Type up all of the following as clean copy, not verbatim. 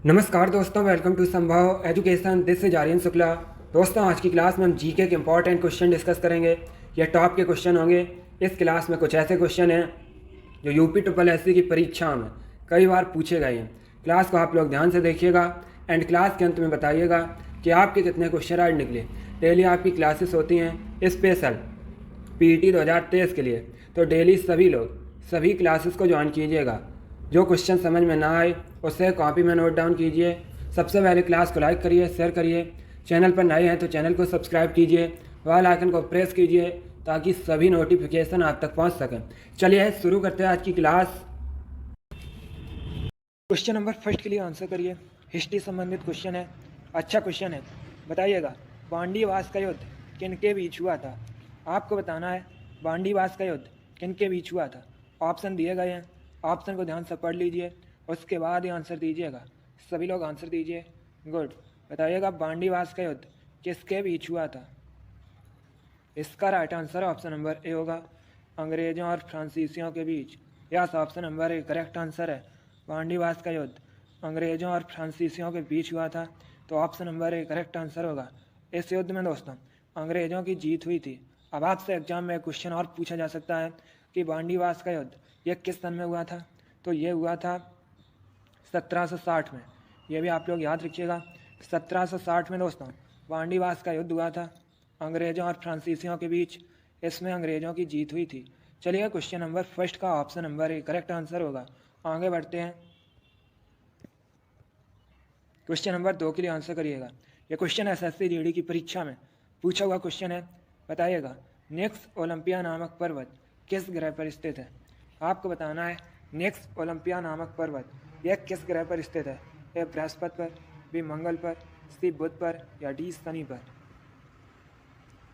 नमस्कार दोस्तों, welcome to Sambhav education. This is Aryan Shukla. दोस्तों, आज की क्लास में हम जीके के इंपॉर्टेंट क्वेश्चन डिस्कस करेंगे। ये टॉप के क्वेश्चन होंगे। इस क्लास में कुछ ऐसे क्वेश्चन हैं जो यूपी ट्रिपल एससी की परीक्षा में कई बार पूछे गए हैं। क्लास को आप लोग ध्यान से देखिएगा एंड क्लास के अंत में बताइएगा कि आपके कितने क्वेश्चन आज निकले। डेली आपकी क्लासेस होती हैं स्पेशल पीईटी 2023 के लिए, तो डेली सभी लोग सभी क्लासेस को ज्वाइन कीजिएगा। जो क्वेश्चन समझ में ना आए उसे कॉपी में नोट डाउन कीजिए। सबसे पहले क्लास को लाइक करिए, शेयर करिए। चैनल पर नए हैं तो चैनल को सब्सक्राइब कीजिए, बेल आइकन को प्रेस कीजिए ताकि सभी नोटिफिकेशन आप तक पहुंच सकें। चलिए शुरू करते हैं आज की क्लास। क्वेश्चन नंबर फर्स्ट के लिए आंसर करिए। हिस्ट्री संबंधित क्वेश्चन है, अच्छा क्वेश्चन है। बताइएगा, बांडीवास का युद्ध किनके बीच हुआ था? आपको बताना है बांडीवास का युद्ध किनके बीच हुआ था। ऑप्शन दिए गए हैं, ऑप्शन को ध्यान से पढ़ लीजिए, उसके बाद ही आंसर दीजिएगा। सभी लोग आंसर दीजिए। गुड। बताइएगा, बांडीवास का युद्ध किसके बीच हुआ था? इसका right answer option number A होगा, अंग्रेजों और फ्रांसीसियों के बीच। Yes, option number A correct answer है। बांडीवास का युद्ध अंग्रेजों और फ्रांसीसियों के बीच हुआ था, तो option number A correct answer होगा। इस युद्ध में दोस्तों अंग्रेजों की जीत हुई थी। अब आपसे एग्जाम में क्वेश्चन और पूछा जा सकता है कि बांडीवास का युद्ध यह किस सन में हुआ था? तो ये हुआ था 1760 में। ये भी आप लोग याद रखिएगा, 1760 में दोस्तों बांडीवास का युद्ध हुआ था अंग्रेजों और फ्रांसीसियों के बीच। इसमें अंग्रेजों की जीत हुई थी। चलिए, क्वेश्चन नंबर फर्स्ट का option number A correct answer होगा। आगे बढ़ते हैं, क्वेश्चन नंबर 2 के लिए आंसर करिएगा। यह क्वेश्चन एसएससी जीडी की परीक्षा में पूछा हुआ क्वेश्चन है। बताइएगा, नेक्स्ट ओलंपिया नामक पर्वत किस ग्रह पर स्थित है? आपको बताना है नेक्स्ट ओलंपिया नामक पर्वत यह किस ग्रह पर स्थित है? ए बृहस्पति पर, बी मंगल पर, सी बुध पर या डी शनि पर?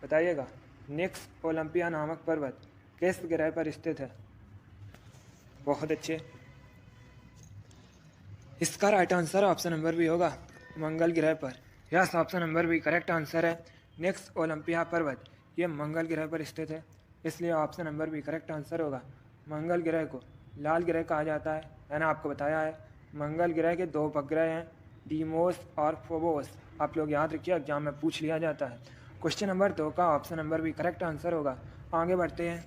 बताइएगा, नेक्स्ट ओलंपिया नामक पर्वत किस ग्रह पर स्थित है? बहुत अच्छे। इसका right answer option number B होगा, मंगल ग्रह पर। Yes, option number B correct answer है। नेक्स्ट ओलंपिया पर्वत ये मंगल ग्रह पर स्थित है, इसलिए option number B correct answer होगा। मंगल ग्रह को लाल ग्रह कहा जाता है। मैंने आपको बताया है मंगल ग्रह के 2 उपग्रह हैं, डीमोस और फोबोस। आप लोग याद रखिए, एग्जाम में पूछ लिया जाता है। क्वेश्चन नंबर 2 का option number B correct answer होगा। आगे बढ़ते हैं,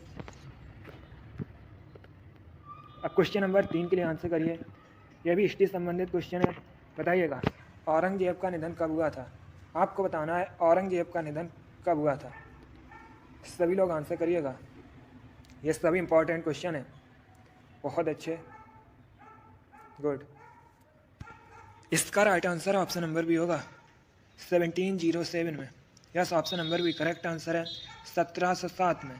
अब क्वेश्चन नंबर 3 के लिए आंसर करिए। यह भी हिस्ट्री संबंधित क्वेश्चन है। बताइएगा, औरंगजेब का निधन कब हुआ था? आपको बताना है औरंगजेब का निधन कब हुआ था। सभी लोग आंसर करिएगा, ये सभी इंपॉर्टेंट क्वेश्चन है। बहुत अच्छे, गुड। इसका right answer option number B होगा 1707 में। Yes, option number B correct answer है। 1707 में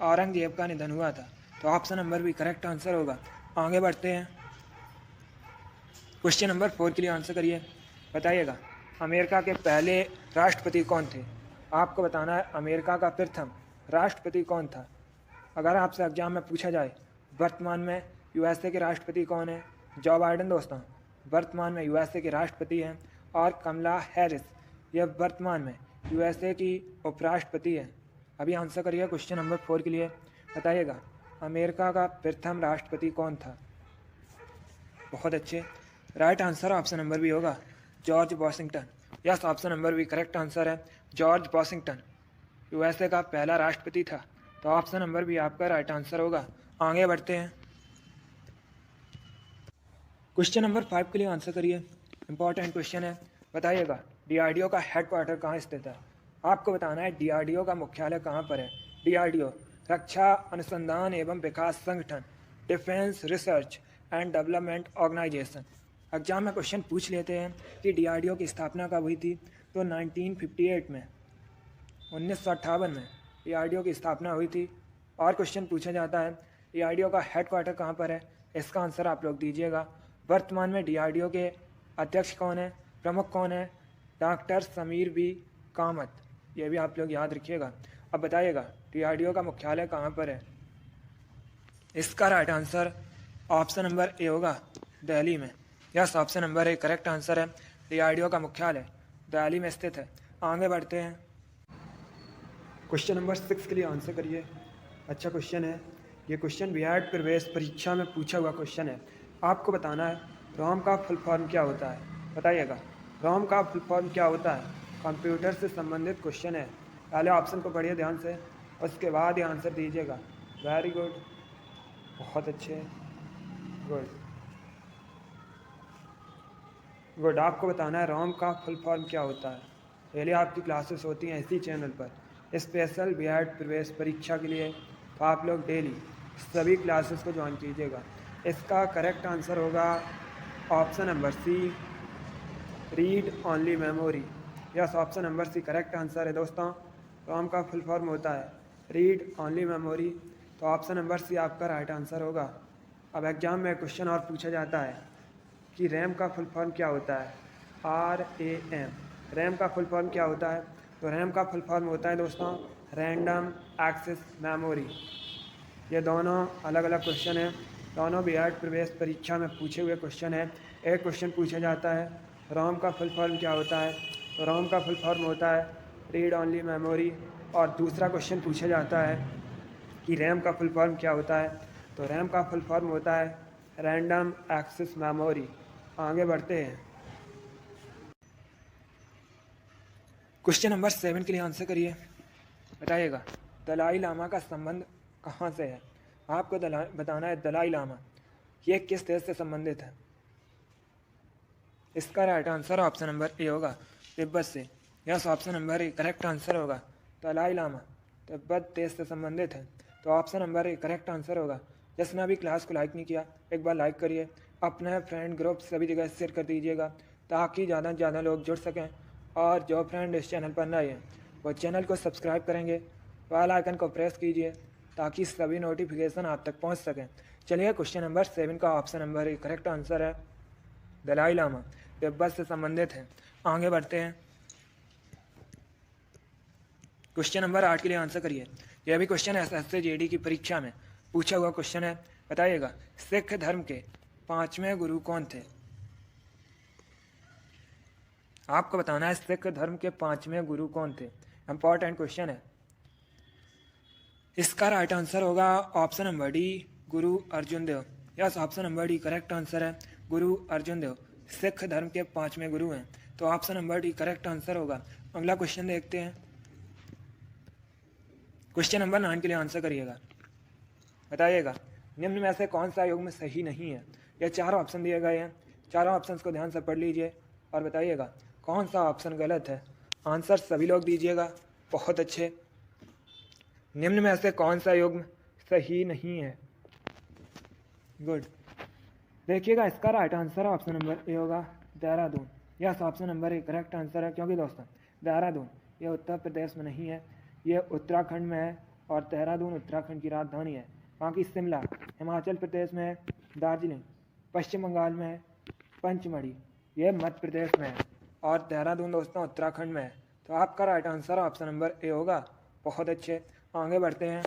औरंगजेब का निधन हुआ था, तो option number B correct answer होगा। आगे बढ़ते हैं, क्वेश्चन नंबर 4 के लिए आंसर करिए। बताइएगा, अमेरिका के पहले राष्ट्रपति कौन थे? आपको बताना है अमेरिका का प्रथम राष्ट्रपति कौन था। अगर आपसे एग्जाम में पूछा जाए वर्तमान में यूएसए के राष्ट्रपति कौन है? जो बाइडेन दोस्तों वर्तमान में यूएसए के राष्ट्रपति हैं, और कमला हैरिस यह वर्तमान में यूएसए की उपराष्ट्रपति है। अभी आंसर करिए क्वेश्चन नंबर 4 के लिए। बताइएगा, अमेरिका का प्रथम राष्ट्रपति कौन था? बहुत अच्छे, right answer option number B होगा, George Washington. Yes, option number B correct answer है। जॉर्ज वॉशिंगटन यूएसए का पहला राष्ट्रपति था, तो ऑप्शन नंबर बी आपका राइट आंसर होगा। आगे बढ़ते हैं, क्वेश्चन नंबर 5 के लिए आंसर करिए। इंपॉर्टेंट क्वेश्चन है। बताइएगा, डीआरडीओ का हेडक्वार्टर कहाँ स्थित है? आपको बताना है डीआरडीओ का मुख्यालय कहाँ पर है। डीआरडीओ रक्षा अनुसंधान एवं विकास संगठन, defence research and development organisation. Exam में क्वेश्चन पूछ लेते हैं कि डीआरडीओ की स्थापना कब हुई थी, तो 1958 में, 1958 में डीआरडीओ की स्थापना हुई थी। और क्वेश्चन पूछा जाता है डीआरडीओ का हेडक्वार्टर कहाँ पर है। इसका आंसर आप लोग दीजिएगा। वर्तमान में डीआरडीओ के अध्यक्ष कौन है, प्रमुख कौन है? Doctor Sameer B Kamat. ये भी आप लोग याद रखिएगा। अब बताइएगा, डीआरडीओ का मुख्यालय कहाँ पर है? इसका right answer option number A होगा, दिल्ली में। Yes, option number A correct answer है। डीआरडीओ का मुख्यालय दिल्ली में स्थित है। आगे बढ़ते हैं, क्वेश्चन नंबर 6 के लिए आंसर करिए। अच्छा क्वेश्चन है। ये क्वेश्चन बीएड प्रवेश परीक्षा में पूछा हुआ क्वेश्चन है। आपको बताना है रोम का फुल फॉर्म क्या होता है। बताइएगा। रोम का फुल फॉर्म क्या होता है? कंप्यूटर से संबंधित क्वेश्चन है। पहले ऑप्शन को पढ़िए ध्यान से, उसके बाद ही आंसर दीजिएगा। वेरी गुड, बहुत अच्छे, गुड गुड। आपको बताना है रोम का फुल फॉर्म क्या होता है। डेली आपकी क्लासेस होती हैं इसी चैनल पर स्पेशल बीएड प्रवेश परीक्षा के लिए, तो आप लोग डेली सभी क्लासेस को ज्वाइन कीजिएगा। इसका करेक्ट आंसर होगा option number C, read only memory. Yes, option number C correct answer है दोस्तों। रोम का फुल फॉर्म होता है रीड ओनली मेमोरी, तो ऑप्शन नंबर सी आपका राइट आंसर होगा। अब एग्जाम में क्वेश्चन और पूछा जाता है कि रैम का फुल फॉर्म क्या होता है? RAM। रैम का फुल फॉर्म क्या होता है? तो रैम का फुल फॉर्म होता है दोस्तों रैंडम एक्सेस मेमोरी। ये दोनों अलग अलग क्वेश्चन हैं, दोनों बीएड प्रवेश परीक्षा में पूछे हुए क्वेश्चन है। एक क्वेश्चन पूछा जाता है रोम का फुल फॉर्म क्या होता है? तो रोम का फुल फॉर्म होता है रीड ओनली मेमोरी। और दूसरा क्वेश्चन पूछा जाता है कि रैम का फुल फॉर्म क्या होता है? तो रैम का फुल फॉर्म होता है रैंडम एक्सेस मेमोरी। आगे बढ़ते हैं, क्वेश्चन नंबर 7 के लिए आंसर करिए। बताइएगा दलाई लामा का संबंध कहाँ से है? आपको बताना है दलाई लामा ये किस देश से संबंधित है। इसका right answer option number A होगा, तिब्बत से। Yes, option number A correct answer होगा। दलाई लामा तिब्बत देश से संबंधित है, तो option number A correct answer होगा। जिसने अभी क्लास को लाइक नहीं किया एक बार लाइक करिए, अपने फ्रेंड ग्रुप सभी जगह शेयर कर दीजिएगा ताकि ज़्यादा से ज़्यादा लोग जुड़ सकें। और जो फ्रेंड इस चैनल पर नए हैं वो चैनल को सब्सक्राइब करेंगे, बेल आइकन को प्रेस कीजिए ताकि सभी नोटिफिकेशन आप तक पहुंच सकें। चलिए क्वेश्चन नंबर 7 का option number A correct answer है दलाई लामा तिब्बत से संबंधित है। आगे बढ़ते हैं, क्वेश्चन नंबर 8 के लिए आंसर करिए। यह भी क्वेश्चन SSC JD की परीक्षा में पूछा हुआ क्वेश्चन है। बताइएगा सिख धर्म के 5वें गुरु कौन थे? आपको बताना है सिख धर्म के 5वें गुरु कौन थे। इंपॉर्टेंट क्वेश्चन है। इसका राइट आंसर होगा option number D, Guru Arjun Dev. Yes, option number D correct answer है, गुरु अर्जुन देव सिख धर्म के 5वें गुरु हैं, तो option number D correct answer होगा। अगला क्वेश्चन देखते हैं, क्वेश्चन नंबर 9 के लिए आंसर करिएगा। बताइएगा निम्न में से कौन सा युग्म सही नहीं है? यह चारों ऑप्शन दिए गए हैं, चारों ऑप्शन को ध्यान से पढ़ लीजिए और बताइएगा कौन सा ऑप्शन गलत है। आंसर सभी लोग दीजिएगा, बहुत अच्छे। निम्न में से कौन सा युग्म सही नहीं है? गुड। देखिएगा इसका right answer option number A होगा Dehradun. Yes, option number A correct answer है, क्योंकि दोस्तों देहरादून ये उत्तर प्रदेश में नहीं है, ये उत्तराखंड में है और देहरादून उत्तराखंड की राजधानी है। बाकी शिमला हिमाचल प्रदेश में है, दार्जिलिंग पश्चिम बंगाल में है, पंचमढ़ी ये मध्य प्रदेश में है और देहरादून दोस्तों उत्तराखंड में है। तो आपका right answer option number A होगा, बहुत अच्छे। आगे बढ़ते हैं,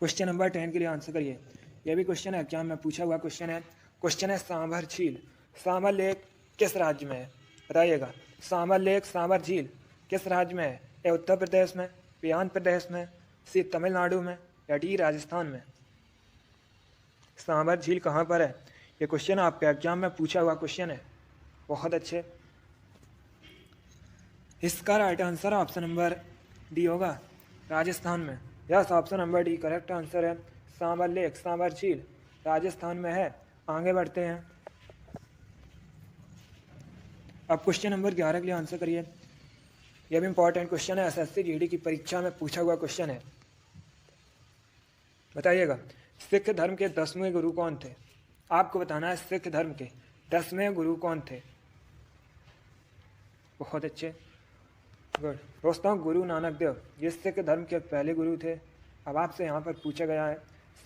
क्वेश्चन नंबर 10 के लिए आंसर करिए। यह भी क्वेश्चन है एग्जाम में पूछा हुआ क्वेश्चन है। क्वेश्चन है सांभर झील, सांभर लेक किस राज्य में है? बताइएगा सांभर लेक सांभर झील किस राज्य में है? ए उत्तर प्रदेश में, बी आंध्र प्रदेश में, सी तमिलनाडु में या डी राजस्थान में? सांभर झील कहाँ पर है? ये क्वेश्चन आपके एग्जाम में पूछा हुआ क्वेश्चन है, बहुत अच्छे। इसका right answer option number D होगा, राजस्थान में। Yes, option number D correct answer है, सांभर लेक सांभर झील राजस्थान में है। आगे बढ़ते हैं, अब क्वेश्चन नंबर 11 के लिए आंसर करिए। यह भी इंपॉर्टेंट क्वेश्चन है, SSC JD की परीक्षा में पूछा हुआ क्वेश्चन है। बताइएगा सिख धर्म के 10वें गुरु कौन थे? आपको बताना है सिख धर्म के 10वें गुरु कौन थे। बहुत अच्छे, गुड। दोस्तों गुरु नानक देव ये सिख धर्म के पहले गुरु थे। अब आपसे यहाँ पर पूछा गया है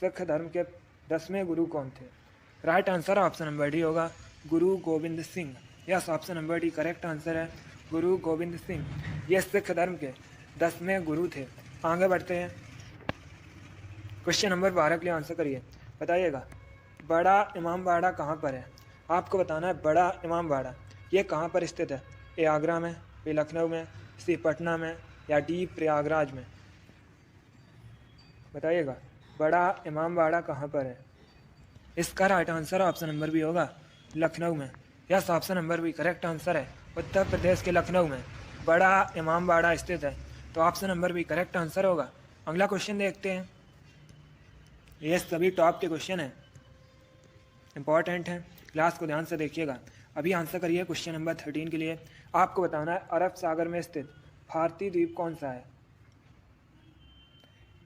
सिख धर्म के 10वें गुरु कौन थे। Right answer option number D होगा, गुरु Govind Singh. Yes, option number D correct answer है, गुरु गोविंद सिंह ये सिख धर्म के 10वें गुरु थे। आगे बढ़ते हैं, क्वेश्चन नंबर 12 के लिए आंसर करिए। बताइएगा बड़ा इमामबाड़ा कहाँ पर है? आपको बताना है बड़ा इमामबाड़ा ये कहाँ पर स्थित है। ए आगरा में, बी लखनऊ में, सी पटना में या डी प्रयागराज में? बताइएगा बड़ा इमामबाड़ा कहाँ पर है। इसका right answer option number B होगा, लखनऊ में। Yes, option number B correct answer है। उत्तर प्रदेश के लखनऊ में बड़ा इमाम बाड़ा स्थित है, तो option number B correct answer होगा। अगला क्वेश्चन देखते हैं। ये सभी टॉप के क्वेश्चन हैं, इंपॉर्टेंट हैं, क्लास को ध्यान से देखिएगा। अभी आंसर करिए क्वेश्चन नंबर 13 के लिए। आपको बताना है अरब सागर में स्थित भारतीय द्वीप कौन सा है।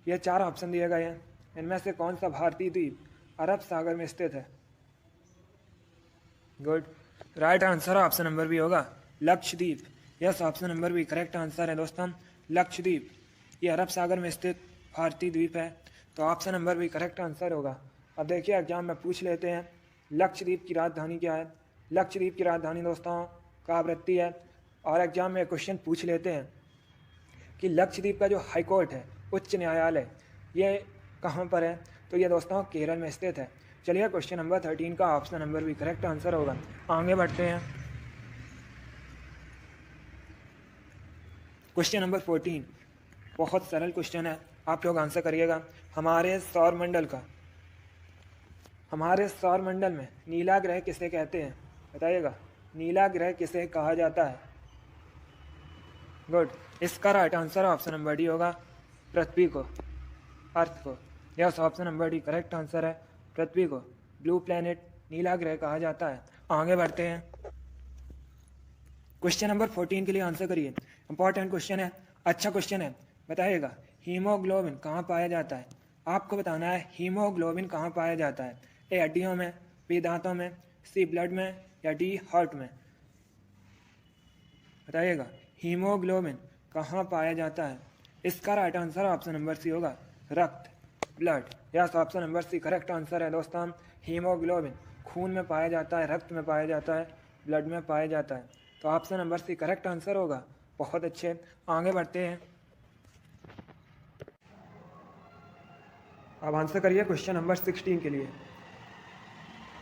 ये 4 ऑप्शन दिए गए हैं, इनमें से कौन सा भारतीय द्वीप अरब सागर में स्थित है। Good, right answer option number B होगा Lakshadweep. Yes, option number B correct answer है दोस्तों, लक्षद्वीप। ये अरब सागर में स्थित भारतीय द्वीप है, तो option number B correct answer होगा। अब देखिए एग्जाम में पूछ लेते हैं लक्षद्वीप की राजधानी क्या है। लक्षद्वीप की राजधानी दोस्तों कावरत्ती है। और एग्जाम में क्वेश्चन पूछ लेते हैं कि लक्षद्वीप का जो हाई कोर्ट है, उच्च न्यायालय, ये कहाँ पर है, तो ये दोस्तों केरल में स्थित है। चलिए क्वेश्चन नंबर 13 का ऑप्शन नंबर भी करेक्ट आंसर होगा। आगे बढ़ते हैं। क्वेश्चन नंबर 14 बहुत सरल क्वेश्चन है, आप लोग आंसर करिएगा। हमारे सौर मंडल में नीला ग्रह किसे कहते हैं, बताइएगा। नीला ग्रह किसे कहा जाता है। गुड, इसका right answer option number D होगा पृथ्वी को, अर्थ को। Yes, option number D correct answer है, पृथ्वी को ब्लू प्लैनेट, नीला ग्रह कहा जाता है। आगे बढ़ते हैं। क्वेश्चन नंबर 14 के लिए आंसर करिए, इंपॉर्टेंट क्वेश्चन है, अच्छा क्वेश्चन है। बताइएगा हीमोग्लोबिन कहाँ पाया जाता है। आपको बताना है हीमोग्लोबिन कहाँ पाया जाता है। ए हड्डियों में, बी दांतों में, सी ब्लड में, या डी हार्ट में। बताइएगा हीमोग्लोबिन कहाँ पाया जाता है। इसका right answer option number C होगा रक्त, blood. Yes, option number C correct answer है दोस्तों। हीमोग्लोबिन खून में पाया जाता है, रक्त में पाया जाता है, ब्लड में पाया जाता है, तो option number C correct answer होगा। बहुत अच्छे, आगे बढ़ते हैं। अब आंसर करिए क्वेश्चन नंबर 16 के लिए।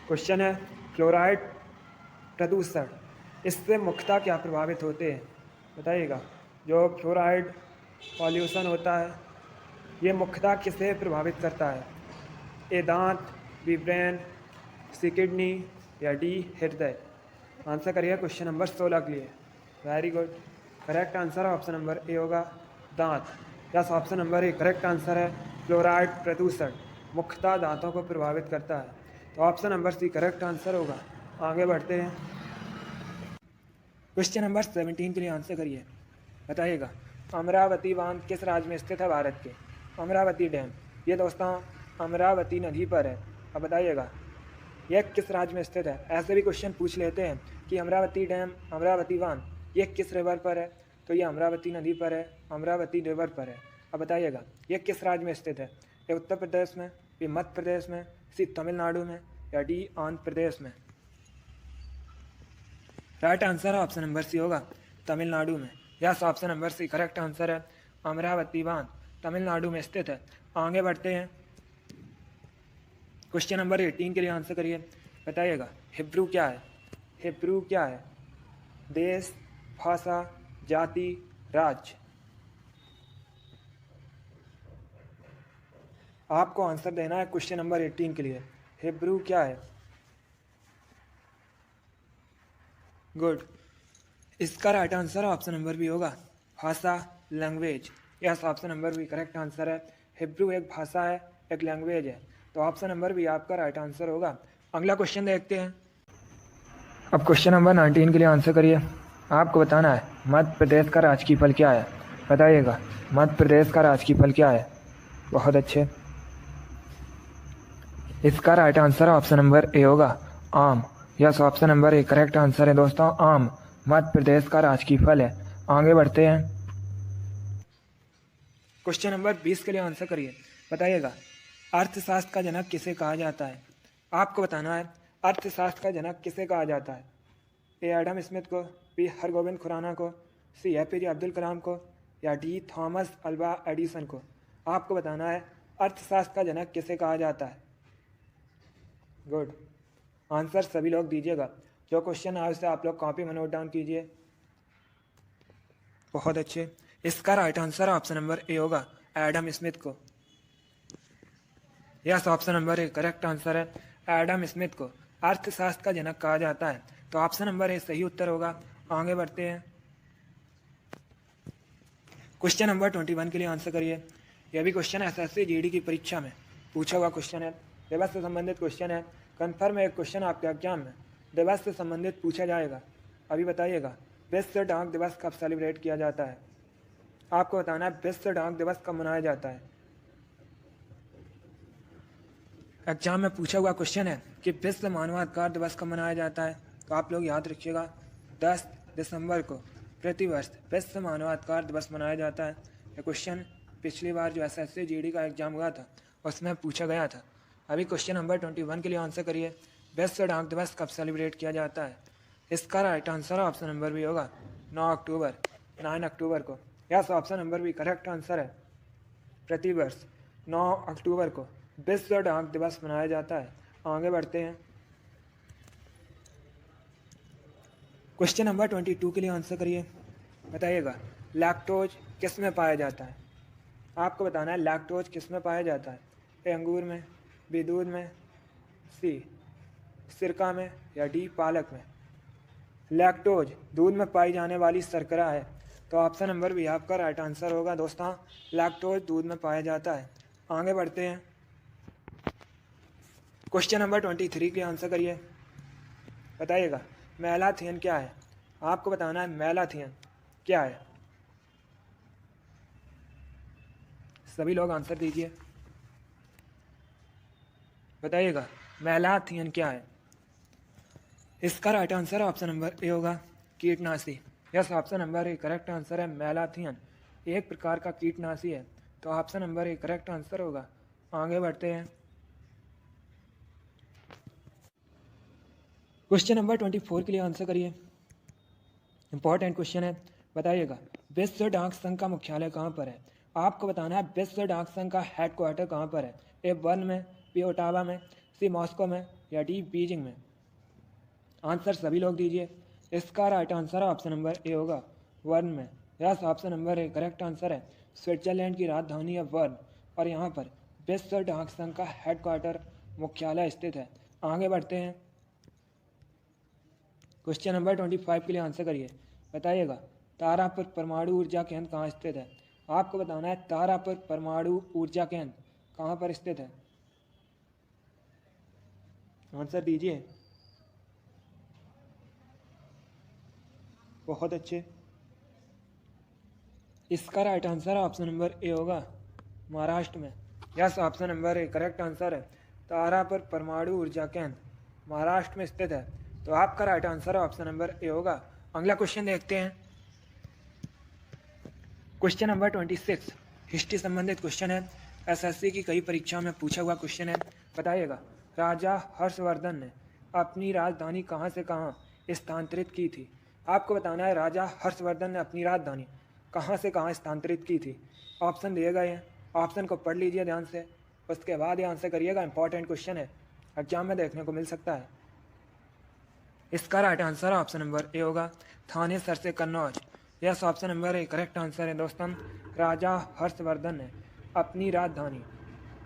क्वेश्चन है क्लोराइड प्रदूषण, इससे मुख्यतः क्या प्रभावित होते हैं। बताइएगा जो फ्लोराइड पॉल्यूशन होता है, ये मुख्यतः किसे प्रभावित करता है। ए दांत, बी ब्रेन, सी किडनी, या डी हृदय। आंसर करिए क्वेश्चन नंबर 16 के लिए। Very good, correct answer option number A होगा दांत। Yes, option number A correct answer है। फ्लोराइड प्रदूषण मुख्यतः दांतों को प्रभावित करता है, तो option number C correct answer होगा। आगे बढ़ते हैं। क्वेश्चन नंबर 17 के लिए आंसर करिए। बताइएगा अमरावती बांध किस राज्य में स्थित है भारत के। अमरावती डैम, ये दोस्तों अमरावती नदी पर है। अब बताइएगा यह किस राज्य में स्थित है। ऐसे भी क्वेश्चन पूछ लेते हैं कि अमरावती डैम, अमरावती बांध, ये किस रिवर पर है, तो ये अमरावती नदी पर है, अमरावती रिवर पर है। अब बताइएगा ये किस राज्य में स्थित है। ये उत्तर प्रदेश में, बी मध्य प्रदेश में, सी तमिलनाडु में, या डी आंध्र प्रदेश में। Right answer option number C होगा तमिलनाडु में। Yes, option number C correct answer है, अमरावती बांध तमिलनाडु में स्थित है। आगे बढ़ते हैं। क्वेश्चन नंबर 18 के लिए आंसर करिए। बताइएगा हिब्रू क्या है। हिब्रू क्या है। देश, भाषा, जाति, राज्य। आपको आंसर देना है क्वेश्चन नंबर 18 के लिए। हिब्रू क्या है। गुड, इसका right answer option number B होगा भाषा, language. Yes, option number B correct answer है। हिब्रू एक भाषा है, एक लैंग्वेज है, तो ऑप्शन नंबर बी आपका राइट आंसर होगा। अगला क्वेश्चन देखते हैं। अब क्वेश्चन नंबर 19 के लिए आंसर करिए। आपको बताना है मध्य प्रदेश का राजकीय फल क्या है। बताइएगा मध्य प्रदेश का राजकीय फल क्या है। बहुत अच्छे, इसका right answer option number A होगा आम। Yes, option number A correct answer है दोस्तों, आम मध्य प्रदेश का राजकीय फल है। आगे बढ़ते हैं। क्वेश्चन नंबर 20 के लिए आंसर करिए। बताइएगा अर्थशास्त्र का जनक किसे कहा जाता है। आपको बताना है अर्थशास्त्र का जनक किसे कहा जाता है। ए एडम स्मिथ को, बी हरगोविंद खुराना को, सी APJ अब्दुल कलाम को, या डी थॉमस अल्वा एडिसन को। आपको बताना है अर्थशास्त्र का जनक किसे कहा जाता है। गुड, आंसर सभी लोग दीजिएगा। जो क्वेश्चन आए उसे आप लोग कॉपी में नोट डाउन कीजिए। बहुत अच्छे, इसका right answer option number A होगा एडम स्मिथ को। Yes, option number A correct answer है, एडम स्मिथ को अर्थशास्त्र का जनक कहा जाता है। तो ऑप्शन नंबर ए सही उत्तर होगा। आगे बढ़ते हैं। क्वेश्चन नंबर 21 के लिए आंसर करिए। यह भी क्वेश्चन एसएससी जीडी की परीक्षा में पूछा हुआ क्वेश्चन है। दिवस से संबंधित क्वेश्चन है। कन्फर्म एक क्वेश्चन आपके एग्जाम में दिवस से संबंधित पूछा जाएगा। अभी बताइएगा, विश्व डाक दिवस कब सेलिब्रेट किया जाता है? आपको बताना है विश्व डाक दिवस कब मनाया जाता है। एग्जाम में पूछा हुआ क्वेश्चन है कि विश्व मानवाधिकार दिवस कब मनाया जाता है। तो आप लोग याद रखिएगा, 10 दिसंबर को प्रतिवर्ष विश्व मानवाधिकार दिवस मनाया जाता है। यह क्वेश्चन पिछली बार जो एसएससी जीडी का एग्जाम हुआ था उसमें पूछा गया था। अभी क्वेश्चन नंबर 21 के लिए आंसर करिए। विश्व डाक दिवस कब सेलिब्रेट किया जाता है? इसका right answer option number B होगा 9 अक्टूबर को। यस, ऑप्शन नंबर भी करेक्ट आंसर है। प्रतिवर्ष 9 अक्टूबर को विश्व डाक दिवस मनाया जाता है। आगे बढ़ते हैं। क्वेश्चन नंबर 22 के लिए आंसर करिए। बताइएगा, लैक्टोज किस में पाया जाता है? आपको बताना है लैक्टोज किस में पाया जाता है। ए अंगूर में, बी दूध में, सी सिरका में, या डी पालक में। लैक्टोज दूध में पाई जाने वाली शर्करा है, तो ऑप्शन नंबर भी आपका राइट आंसर होगा दोस्तों। लैक्टोज दूध में पाया जाता है। आगे बढ़ते हैं। क्वेश्चन नंबर 23 के आंसर करिए। बताइएगा, मेलाथियन क्या है? आपको बताना है मेलाथियन क्या है। सभी लोग आंसर दीजिए। बताइएगा, मेलाथियन क्या है? इसका right answer option number A होगा कीटनाशी। Yes, option number A correct answer है। मेलाथियन एक प्रकार का कीटनाशी है, तो option number A correct answer होगा। आगे बढ़ते हैं। क्वेश्चन नंबर 24 के लिए आंसर करिए। इंपॉर्टेंट क्वेश्चन है। बताइएगा, विश्व डाक संघ का मुख्यालय कहाँ पर है? आपको बताना है विश्व डाक संघ का हेडक्वार्टर कहाँ पर है। ए बर्न में, बी ओटावा में, सी मॉस्को में, या डी बीजिंग में। आंसर सभी लोग दीजिए। इसका right answer option number A होगा वर्न में। Yes, option number A correct answer है। स्विट्जरलैंड की राजधानी है वर्न, और यहाँ पर विश्व डाक संघ का हेडक्वार्टर मुख्यालय स्थित है। आगे बढ़ते हैं। क्वेश्चन नंबर 25 के लिए आंसर करिए। बताइएगा, तारापुर परमाणु ऊर्जा केंद्र कहाँ स्थित है? आपको बताना है तारापुर परमाणु ऊर्जा केंद्र कहाँ पर स्थित है। आंसर दीजिए। बहुत अच्छे। इसका right answer option number A होगा महाराष्ट्र में। Yes, option number A correct answer है। तारापुर परमाणु ऊर्जा केंद्र महाराष्ट्र में स्थित है, तो आपका right answer option number A होगा। अगला क्वेश्चन देखते हैं। क्वेश्चन नंबर 26 हिस्ट्री संबंधित क्वेश्चन है। एसएससी की कई परीक्षाओं में पूछा हुआ क्वेश्चन है। बताइएगा, राजा हर्षवर्धन ने अपनी राजधानी कहाँ से कहाँ स्थानांतरित की थी? आपको बताना है राजा हर्षवर्धन ने अपनी राजधानी कहाँ से कहाँ स्थानांतरित की थी। ऑप्शन दिए गए हैं, ऑप्शन को पढ़ लीजिए ध्यान से, उसके बाद ये आंसर करिएगा। इंपॉर्टेंट क्वेश्चन है, एग्जाम में देखने को मिल सकता है। इसका right answer option number A होगा थानेसर से Kannauj. Yes, option number A correct answer है दोस्तों। राजा हर्षवर्धन ने अपनी राजधानी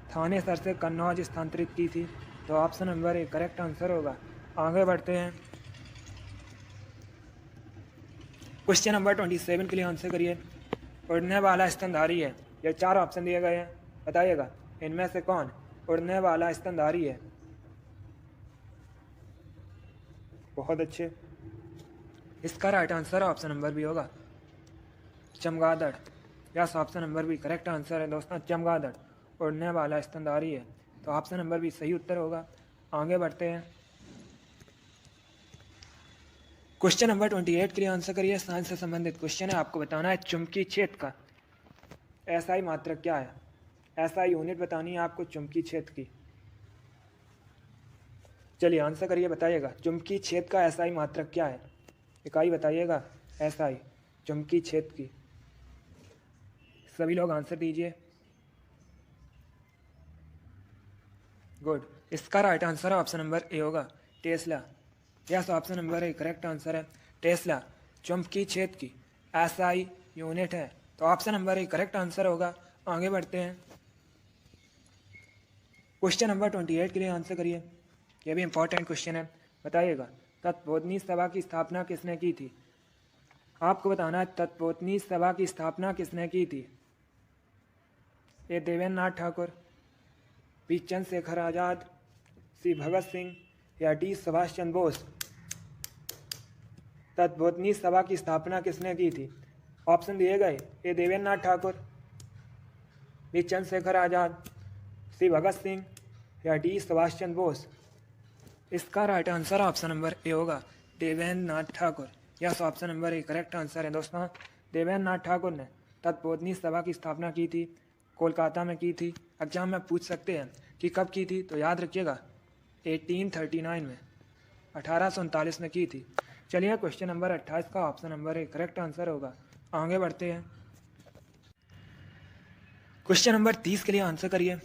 थानेसर से कन्नौज स्थानांतरित की थी, तो option number A correct answer होगा। आगे बढ़ते हैं। क्वेश्चन नंबर 27 के लिए आंसर करिए। उड़ने वाला स्तनधारी है। ये 4 ऑप्शन दिए गए हैं। बताइएगा, इनमें से कौन उड़ने वाला स्तनधारी है? बहुत अच्छे। इसका right answer option number B होगा चमगादड़। यस, ऑप्शन नंबर भी करेक्ट आंसर है दोस्तों। चमगादड़ उड़ने वाला स्तनधारी है, तो ऑप्शन नंबर भी सही उत्तर होगा। आगे बढ़ते हैं। क्वेश्चन नंबर 28 के लिए आंसर करिए। साइंस से संबंधित क्वेश्चन है। आपको बताना है चुंबकीय क्षेत्र का एसआई मात्रक क्या है। एसआई यूनिट बतानी है आपको चुंबकीय क्षेत्र की। चलिए आंसर करिए। बताइएगा, चुंबकीय क्षेत्र का एसआई मात्रक क्या है? इकाई बताइएगा एसआई चुंबकीय क्षेत्र की। सभी लोग आंसर दीजिए। गुड। इसका right answer option number A होगा Tesla. Yes, option number A correct answer है। टेस्ला चुंबकीय क्षेत्र की एसआई यूनिट है, तो option number A correct answer होगा। आगे बढ़ते हैं। क्वेश्चन नंबर 28 के लिए आंसर करिए। यह भी इंपॉर्टेंट क्वेश्चन है। बताइएगा, तत्पोतनी सभा की स्थापना किसने की थी? आपको बताना है तत्पोतनी सभा की स्थापना किसने की थी? A Devendra Nath Thakur, B Chandrashekhar Azad, C Bhagat Singh या डी सुभाष चंद्र बोस। तत्पोतनी सभा की स्थापना किसने की थी? ऑप्शन दिए गए, A Devendra Nath Thakur, B Chandrashekhar Azad, C Bhagat Singh या डी सुभाष चंद्र बोस। इसका right answer option number A होगा, Devendra Nath Thakur. Yes, option number A correct answer है दोस्तों। देवेंद्र नाथ ठाकुर ने तत्पोतनी सभा की स्थापना की थी, कोलकाता में की थी। एग्जाम में पूछ सकते हैं कि कब की थी, तो याद रखिएगा 1839 में, 1839 में की थी। चलिए क्वेश्चन नंबर 28 का option number A correct answer होगा। आगे बढ़ते हैं, क्वेश्चन नंबर 30 के लिए आंसर करिए।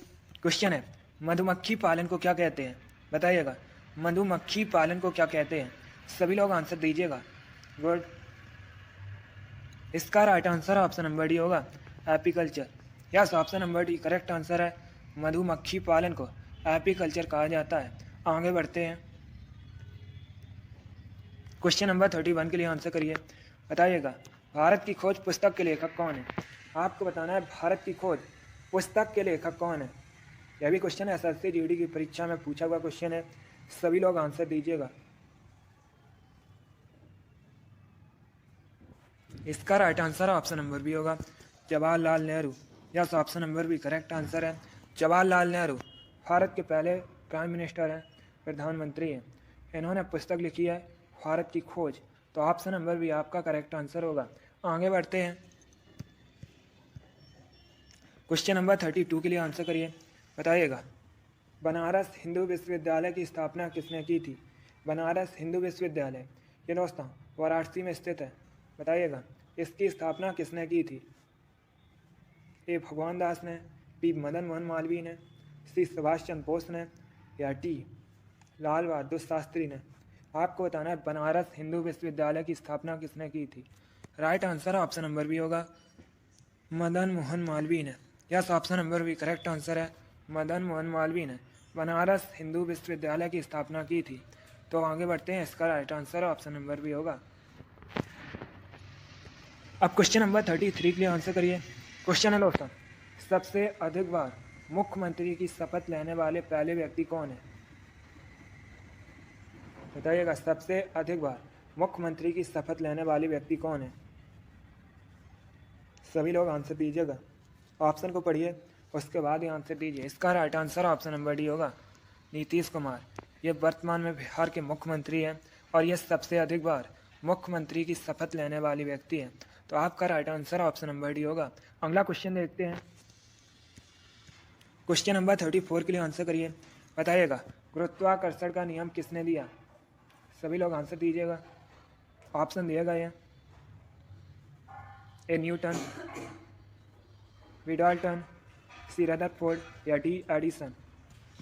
क्वेश्चन है, मधुमक्खी पालन को क्या कहते हैं? बताइएगा, मधुमक्खी पालन को क्या कहते हैं? सभी लोग आंसर दीजिएगा। गुड, इसका right answer option number D होगा, apiculture. Yes, option number D correct answer है। मधुमक्खी पालन को एपीकल्चर कहा जाता है। आगे बढ़ते हैं, क्वेश्चन नंबर 31 के लिए आंसर करिए। बताइएगा, भारत की खोज पुस्तक के लेखक कौन है? आपको बताना है भारत की खोज पुस्तक के लेखक कौन है। यह भी क्वेश्चन है, एसएससी जीडी की परीक्षा में पूछा हुआ क्वेश्चन है। सभी लोग आंसर दीजिएगा। इसका right answer option number B होगा, Jawaharlal Nehru. Yes, option number B correct answer है। जवाहरलाल नेहरू भारत के पहले प्राइम मिनिस्टर हैं, प्रधानमंत्री हैं। इन्होंने पुस्तक लिखी है भारत की खोज, तो ऑप्शन नंबर बी आपका करेक्ट आंसर होगा। आगे बढ़ते हैं, क्वेश्चन नंबर 32 के लिए आंसर करिए। बताइएगा, बनारस हिंदू विश्वविद्यालय की स्थापना किसने की थी? बनारस हिंदू विश्वविद्यालय ये दोस्तों वाराणसी में स्थित है। बताइएगा, इसकी स्थापना किसने की थी? ए भगवान दास ने, बी मदन मोहन मालवीय ने, सी सुभाष चंद्र बोस ने या डी लाल बहादुर शास्त्री ने। आपको बताना है बनारस हिंदू विश्वविद्यालय की स्थापना किसने की थी। Right answer option number B होगा, मदन मोहन मालवीय ने। Yes, option number B correct answer है। मदन मोहन मालवीय ने बनारस हिंदू विश्वविद्यालय की स्थापना की थी। तो आगे बढ़ते हैं, इसका right answer option number B होगा। अब क्वेश्चन नंबर 33 के लिए आंसर करिए। क्वेश्चन है दोस्तों, सबसे अधिक बार मुख्यमंत्री की शपथ लेने वाले पहले व्यक्ति कौन है? बताइएगा, सबसे अधिक बार मुख्यमंत्री की शपथ लेने वाले व्यक्ति कौन है? सभी लोग आंसर दीजिएगा। ऑप्शन को पढ़िए, उसके बाद ही आंसर दीजिए। इसका right answer option number D होगा, नीतीश कुमार। ये वर्तमान में बिहार के मुख्यमंत्री हैं और ये सबसे अधिक बार मुख्यमंत्री की शपथ लेने वाले व्यक्ति हैं। तो आपका right answer option number D होगा। अगला क्वेश्चन देखते हैं, क्वेश्चन नंबर 34 के लिए आंसर करिए। बताइएगा, गुरुत्वाकर्षण का नियम किसने दिया? सभी लोग आंसर दीजिएगा। ऑप्शन दिया गया है, A Newton, B Dalton, C Rutherford या डी एडिसन।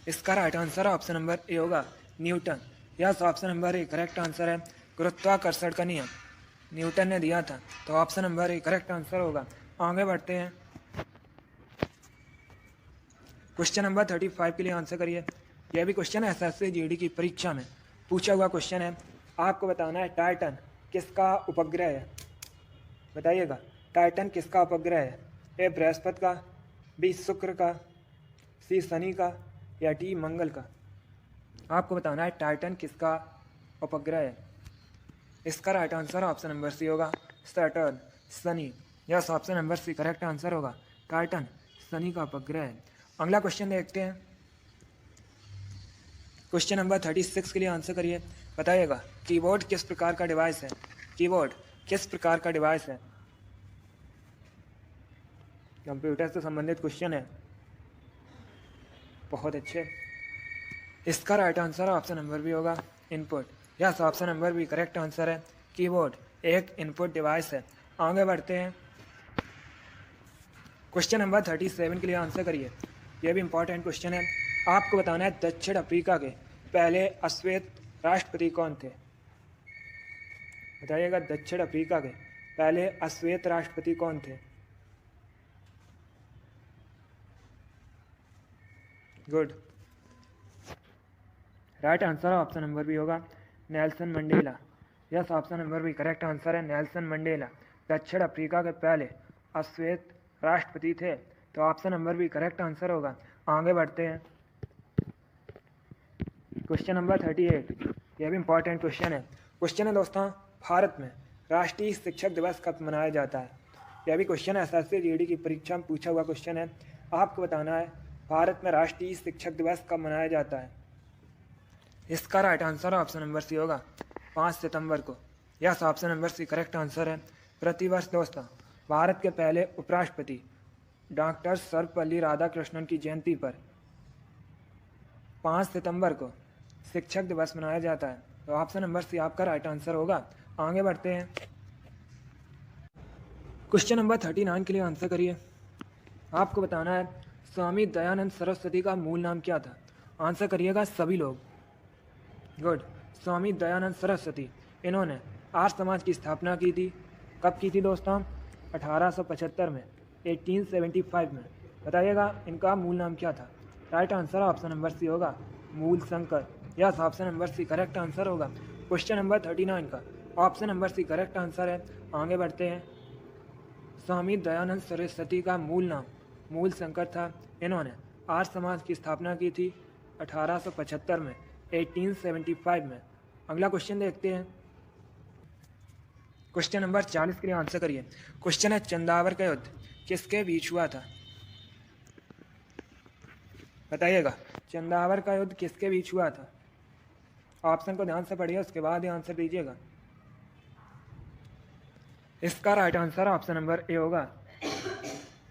इसका right answer option number A होगा, Newton. Yes, option number A correct answer है। गुरुत्वाकर्षण का नियम न्यूटन ने दिया था, तो option number A correct answer होगा। आगे बढ़ते हैं, क्वेश्चन नंबर 35 के लिए आंसर करिए। यह भी क्वेश्चन है एसएससी जीडी की परीक्षा में पूछा हुआ क्वेश्चन है। आपको बताना है टाइटन किसका उपग्रह है। बताइएगा, टाइटन किसका उपग्रह है? ए बृहस्पति का, बी शुक्र का, सी शनि का या डी मंगल का। आपको बताना है टाइटन किसका उपग्रह है। इसका right answer option number C होगा, Saturn, Shani. Yes, option number C correct answer होगा, टाइटन शनि का उपग्रह है। अगला क्वेश्चन देखते हैं, क्वेश्चन नंबर 36 के लिए आंसर करिए। बताइएगा, कीबोर्ड किस प्रकार का डिवाइस है? कीबोर्ड किस प्रकार का डिवाइस है? कंप्यूटर से संबंधित क्वेश्चन है, बहुत अच्छे। इसका right answer option number B होगा, इनपुट। यस, ऑप्शन नंबर भी करेक्ट आंसर है। कीबोर्ड एक इनपुट डिवाइस है। आगे बढ़ते हैं, क्वेश्चन नंबर 37 के लिए आंसर करिए। यह भी इंपॉर्टेंट क्वेश्चन है। आपको बताना है दक्षिण अफ्रीका के पहले अश्वेत राष्ट्रपति कौन थे? बताइएगा, दक्षिण अफ्रीका के पहले अश्वेत राष्ट्रपति कौन थे? Good, right answer option number B होगा, Nelson Mandela. Yes, option number B correct answer है नेल्सन मंडेला। दक्षिण अफ्रीका के पहले अश्वेत राष्ट्रपति थे, तो option number B correct answer होगा। आगे बढ़ते हैं। क्वेश्चन नंबर 38, यह भी इंपॉर्टेंट क्वेश्चन है। क्वेश्चन है दोस्तों, भारत में राष्ट्रीय शिक्षक दिवस कब मनाया जाता है? यह भी क्वेश्चन है, एसएससी जीडी की परीक्षा में पूछा हुआ क्वेश्चन है। आपको बताना है भारत में राष्ट्रीय शिक्षक दिवस कब मनाया जाता है। इसका right answer option number C होगा, 5 सितंबर को। Yes, option number C correct answer है। प्रतिवर्ष दोस्तों भारत के पहले उपराष्ट्रपति डॉक्टर सर्वपल्ली राधाकृष्णन की जयंती पर 5 सितंबर को शिक्षक दिवस मनाया जाता है, तो ऑप्शन नंबर सी आपका राइट आंसर होगा। आगे बढ़ते हैं। क्वेश्चन नंबर 39 के लिए आंसर करिए। आपको बताना है स्वामी दयानंद सरस्वती का मूल नाम क्या था। आंसर करिएगा सभी लोग। गुड। स्वामी दयानंद सरस्वती, इन्होंने आर्य समाज की स्थापना की थी। कब की थी दोस्तों? 1875 में, 1875 में। बताइएगा इनका मूल नाम क्या था। Right answer option number C होगा, Mool Shankar. Yes, option number C correct answer होगा। क्वेश्चन नंबर 39 का option number C correct answer है। आगे बढ़ते हैं। स्वामी दयानंद सरस्वती का मूल नाम मूल शंकर था। इन्होंने आर्य समाज की स्थापना की थी 1875 में, 1875 में। अगला क्वेश्चन देखते हैं। क्वेश्चन नंबर 40 के लिए आंसर करिए। क्वेश्चन है चंदावर का युद्ध किसके बीच हुआ था? बताइएगा चंदावर का युद्ध किसके बीच हुआ था। ऑप्शन को ध्यान से पढ़िए, उसके बाद ही आंसर दीजिएगा। इसका right answer option number A होगा,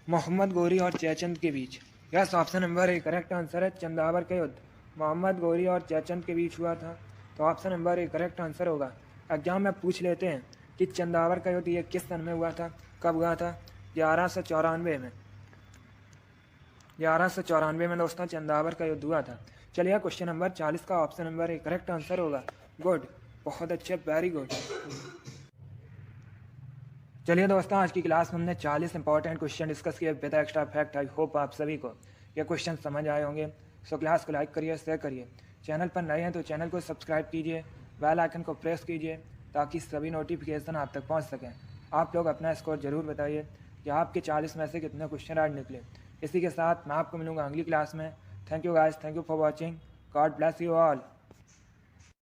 मोहम्मद गोरी और जयचंद के बीच। Yes, option number A correct answer है। चंदावर का युद्ध मोहम्मद गोरी और जयचंद के बीच हुआ था, तो option number A correct answer होगा। एग्जाम में पूछ लेते हैं कि चंदावर का युद्ध ये किस सन में हुआ था, कब हुआ था? 1194 में। 1194 में दोस्तों चंदावर का युद्ध हुआ था। चलिए क्वेश्चन नंबर 40 का option number A correct answer होगा। गुड, बहुत अच्छे, वेरी गुड। चलिए दोस्तों, आज की क्लास में हमने 40 इंपॉर्टेंट क्वेश्चन डिस्कस किए with extra fact. I hope आप सभी को ये क्वेश्चन समझ आए होंगे। सो क्लास को लाइक करिए, शेयर करिए। चैनल पर नए हैं तो चैनल को सब्सक्राइब कीजिए, बेल आइकन को प्रेस कीजिए ताकि सभी नोटिफिकेशन आप तक पहुंच सकें। आप लोग अपना स्कोर जरूर बताइए कि आपके 40 में से कितने क्वेश्चन आज निकले। इसी के साथ मैं आपको मिलूंगा अगली क्लास में। Thank you guys, thank you for watching. God bless you all.